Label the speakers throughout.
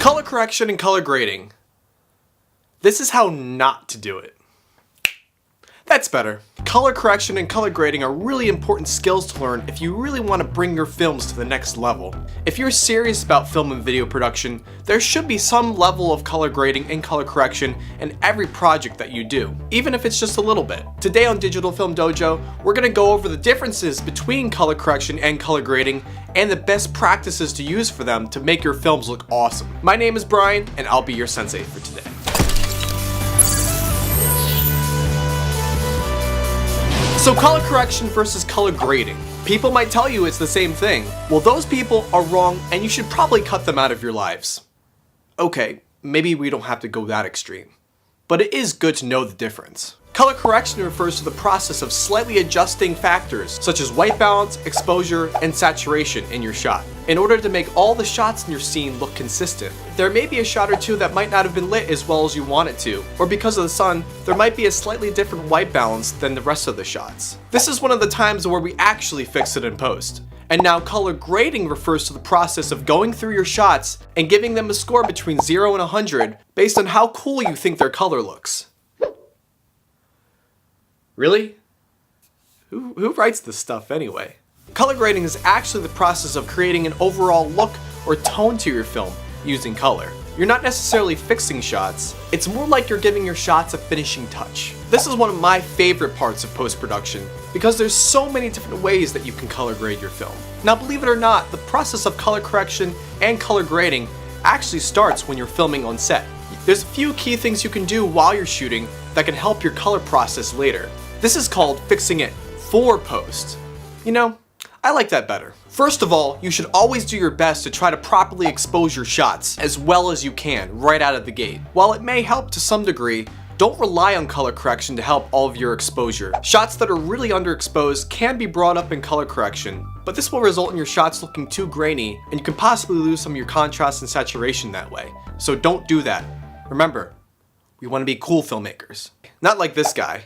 Speaker 1: Color correction and color grading. This is how not to do it. That's better. Color correction and color grading are really important skills to learn if you really want to bring your films to the next level. If you're serious about film and video production, there should be some level of color grading and color correction in every project that you do, even if it's just a little bit. Today on Digital Film Dojo, we're going to go over the differences between color correction and color grading and the best practices to use for them to make your films look awesome. My name is Brian, and I'll be your sensei for today. So color correction versus color grading. People might tell you it's the same thing. Well, those people are wrong and you should probably cut them out of your lives. Okay, maybe we don't have to go that extreme, but it is good to know the difference. Color correction refers to the process of slightly adjusting factors such as white balance, exposure, and saturation in your shot in order to make all the shots in your scene look consistent. There may be a shot or two that might not have been lit as well as you want it to, or because of the sun, there might be a slightly different white balance than the rest of the shots. This is one of the times where we actually fix it in post. And now color grading refers to the process of going through your shots and giving them a score between 0 and 100 based on how cool you think their color looks. Really? Who writes this stuff anyway? Color grading is actually the process of creating an overall look or tone to your film using color. You're not necessarily fixing shots, it's more like you're giving your shots a finishing touch. This is one of my favorite parts of post-production because there's so many different ways that you can color grade your film. Now believe it or not, the process of color correction and color grading actually starts when you're filming on set. There's a few key things you can do while you're shooting that can help your color process later. This is called fixing it for post. You know, I like that better. First of all, you should always do your best to try to properly expose your shots as well as you can right out of the gate. While it may help to some degree, don't rely on color correction to help all of your exposure. Shots that are really underexposed can be brought up in color correction, but this will result in your shots looking too grainy and you can possibly lose some of your contrast and saturation that way. So don't do that. Remember, we want to be cool filmmakers. Not like this guy.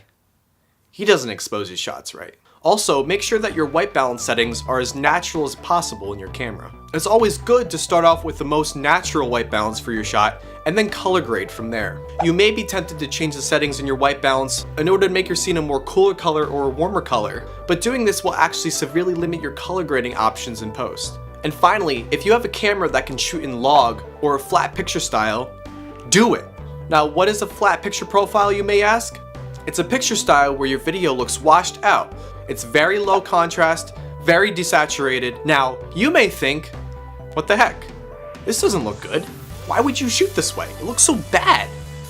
Speaker 1: He doesn't expose his shots right. Also, make sure that your white balance settings are as natural as possible in your camera. It's always good to start off with the most natural white balance for your shot and then color grade from there. You may be tempted to change the settings in your white balance in order to make your scene a more cooler color or a warmer color, but doing this will actually severely limit your color grading options in post. And finally, if you have a camera that can shoot in log or a flat picture style, do it. Now, what is a flat picture profile, you may ask? It's a picture style where your video looks washed out. It's very low contrast, very desaturated. Now, you may think, what the heck? This doesn't look good. Why would you shoot this way? It looks so bad.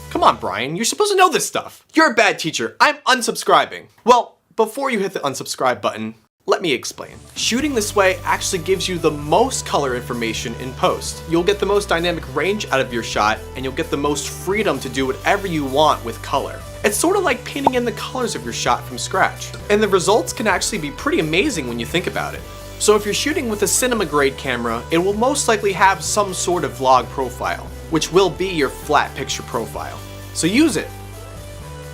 Speaker 1: Come on, Brian, you're supposed to know this stuff. You're a bad teacher. I'm unsubscribing. Well, before you hit the unsubscribe button, let me explain. Shooting this way actually gives you the most color information in post. You'll get the most dynamic range out of your shot, and you'll get the most freedom to do whatever you want with color. It's sort of like painting in the colors of your shot from scratch. And the results can actually be pretty amazing when you think about it. So if you're shooting with a cinema grade camera, it will most likely have some sort of vlog profile, which will be your flat picture profile. So use it.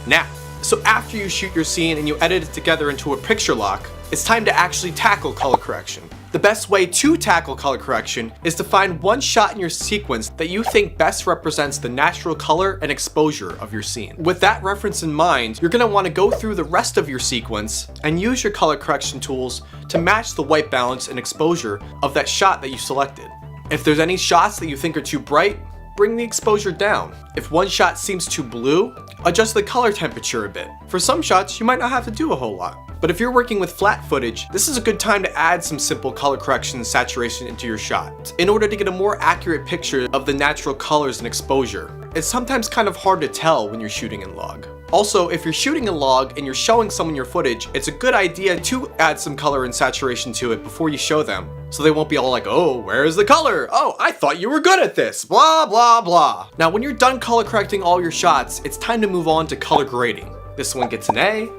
Speaker 1: Now, so after you shoot your scene and you edit it together into a picture lock, it's time to actually tackle color correction. The best way to tackle color correction is to find one shot in your sequence that you think best represents the natural color and exposure of your scene. With that reference in mind, you're going to want to go through the rest of your sequence and use your color correction tools to match the white balance and exposure of that shot that you selected. If there's any shots that you think are too bright, bring the exposure down. If one shot seems too blue, adjust the color temperature a bit. For some shots, you might not have to do a whole lot. But if you're working with flat footage, this is a good time to add some simple color correction and saturation into your shot in order to get a more accurate picture of the natural colors and exposure. It's sometimes kind of hard to tell when you're shooting in log. Also, if you're shooting in log and you're showing someone your footage, it's a good idea to add some color and saturation to it before you show them, so they won't be all like, oh, where's the color? Oh, I thought you were good at this, blah, blah, blah. Now, when you're done color correcting all your shots, it's time to move on to color grading. This one gets an A,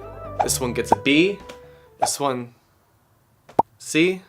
Speaker 1: this one gets a B, this one, C.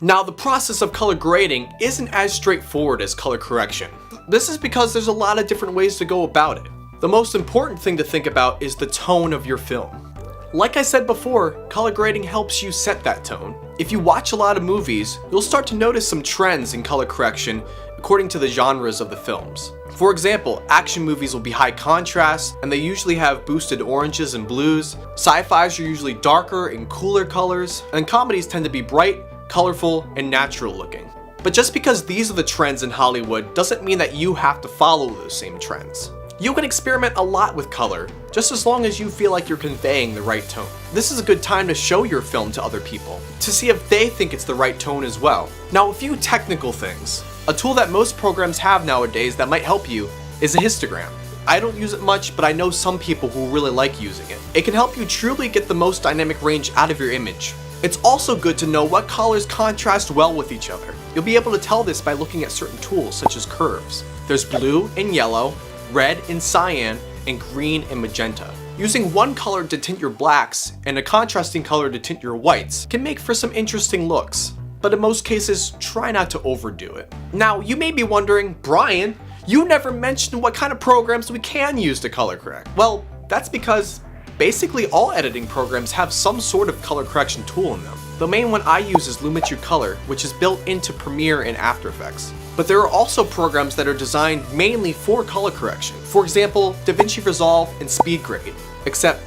Speaker 1: Now, the process of color grading isn't as straightforward as color correction. This is because there's a lot of different ways to go about it. The most important thing to think about is the tone of your film. Like I said before, color grading helps you set that tone. If you watch a lot of movies, you'll start to notice some trends in color correction according to the genres of the films. For example, action movies will be high contrast, and they usually have boosted oranges and blues. Sci-fis are usually darker and cooler colors, and comedies tend to be bright, colorful, and natural looking. But just because these are the trends in Hollywood doesn't mean that you have to follow those same trends. You can experiment a lot with color, just as long as you feel like you're conveying the right tone. This is a good time to show your film to other people, to see if they think it's the right tone as well. Now, a few technical things. A tool that most programs have nowadays that might help you is a histogram. I don't use it much, but I know some people who really like using it. It can help you truly get the most dynamic range out of your image. It's also good to know what colors contrast well with each other. You'll be able to tell this by looking at certain tools such as curves. There's blue and yellow, red and cyan, and green and magenta. Using one color to tint your blacks and a contrasting color to tint your whites can make for some interesting looks, but in most cases, try not to overdo it. Now, you may be wondering, Brian, you never mentioned what kind of programs we can use to color correct. Well, that's because basically all editing programs have some sort of color correction tool in them. The main one I use is Lumetri Color, which is built into Premiere and After Effects. But there are also programs that are designed mainly for color correction. For example, DaVinci Resolve and SpeedGrade. Except,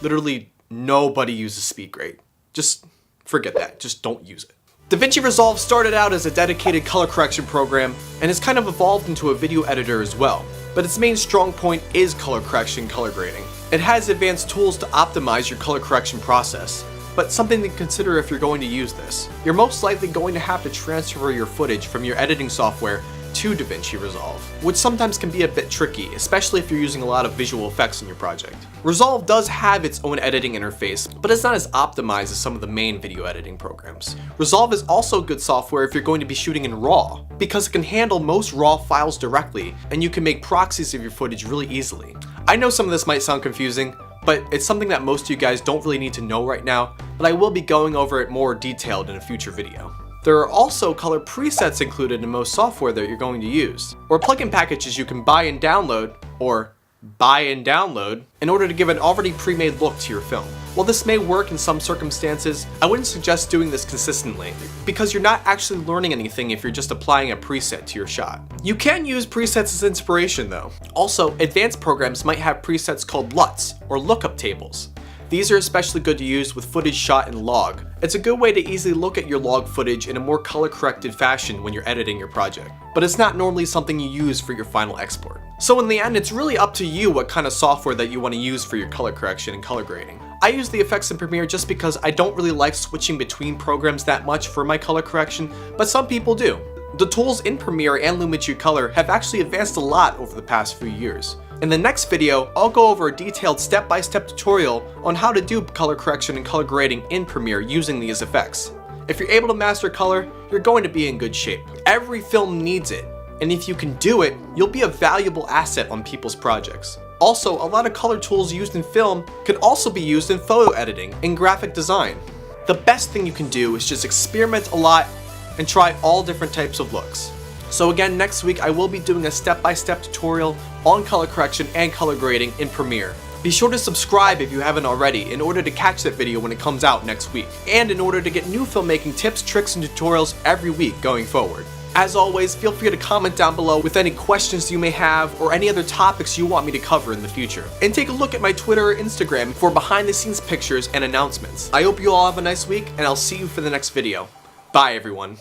Speaker 1: literally nobody uses SpeedGrade. Just forget that, just don't use it. DaVinci Resolve started out as a dedicated color correction program and has kind of evolved into a video editor as well. But its main strong point is color correction, color grading. It has advanced tools to optimize your color correction process, but something to consider if you're going to use this. You're most likely going to have to transfer your footage from your editing software to DaVinci Resolve, which sometimes can be a bit tricky, especially if you're using a lot of visual effects in your project. Resolve does have its own editing interface, but it's not as optimized as some of the main video editing programs. Resolve is also good software if you're going to be shooting in RAW, because it can handle most RAW files directly, and you can make proxies of your footage really easily. I know some of this might sound confusing, but it's something that most of you guys don't really need to know right now, but I will be going over it more detailed in a future video. There are also color presets included in most software that you're going to use, or plugin packages you can buy and download, in order to give an already pre-made look to your film. While this may work in some circumstances, I wouldn't suggest doing this consistently, because you're not actually learning anything if you're just applying a preset to your shot. You can use presets as inspiration though. Also, advanced programs might have presets called LUTs, or lookup tables. These are especially good to use with footage shot in log. It's a good way to easily look at your log footage in a more color-corrected fashion when you're editing your project, but it's not normally something you use for your final export. So in the end, it's really up to you what kind of software that you want to use for your color correction and color grading. I use the effects in Premiere just because I don't really like switching between programs that much for my color correction, but some people do. The tools in Premiere and Lumetri Color have actually advanced a lot over the past few years. In the next video, I'll go over a detailed step-by-step tutorial on how to do color correction and color grading in Premiere using these effects. If you're able to master color, you're going to be in good shape. Every film needs it, and if you can do it, you'll be a valuable asset on people's projects. Also, a lot of color tools used in film can also be used in photo editing and graphic design. The best thing you can do is just experiment a lot and try all different types of looks. So again, next week I will be doing a step-by-step tutorial on color correction and color grading in Premiere. Be sure to subscribe if you haven't already in order to catch that video when it comes out next week, and in order to get new filmmaking tips, tricks, and tutorials every week going forward. As always, feel free to comment down below with any questions you may have or any other topics you want me to cover in the future. And take a look at my Twitter or Instagram for behind-the-scenes pictures and announcements. I hope you all have a nice week, and I'll see you for the next video. Bye everyone.